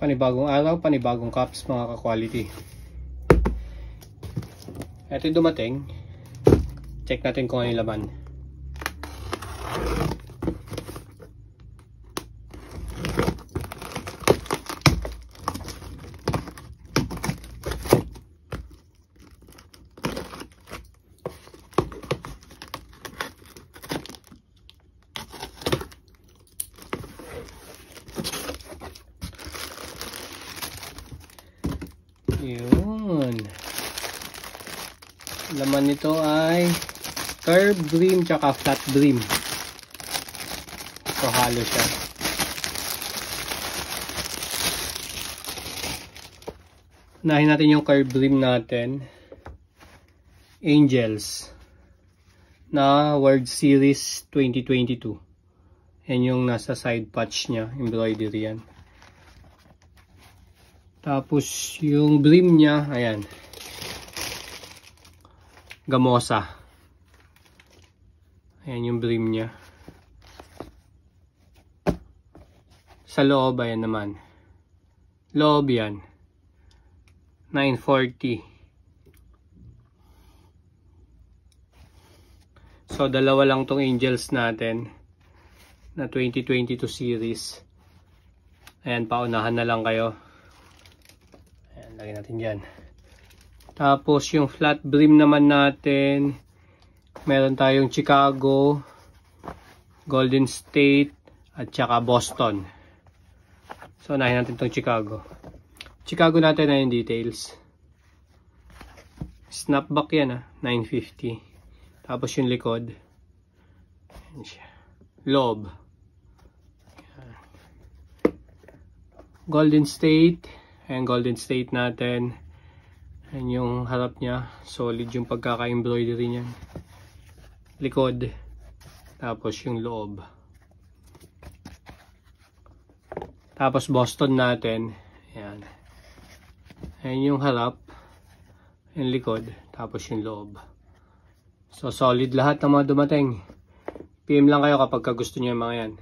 Panibagong araw, panibagong cups mga ka-quality. Ito yung dumating. Check natin kung ano yung laman. Yun. Laman nito ay curved brim tsaka flat brim. So halo siya. Unahin natin yung curved brim natin. Angels na World Series 2022. Yan yung nasa side patch niya. Embroidery yan. Tapos yung brim niya, ayan. Gamosa. Ayan yung brim niya. Sa loob, ayan naman. Loob yan. 940. So, dalawa lang tong Angels natin na 2022 series. Ayan, paunahan na lang kayo. Lagyan natin dyan. Tapos yung flat brim naman natin, meron tayong Chicago, Golden State, at saka Boston. So unahin natin itong Chicago. Chicago natin na yung details. Snapback yan 950. Tapos yung likod. Yan siya. Loob. Golden State. Ayan, Golden State natin. Ayan yung harap niya. Solid yung pagkaka-embroidery niyan. Likod. Tapos yung loob. Tapos Boston natin. Ayan. Ayan yung harap. Yung likod. Tapos yung loob. So, solid lahat ng mga dumating. PM lang kayo kapag gusto niyo yung mga yan.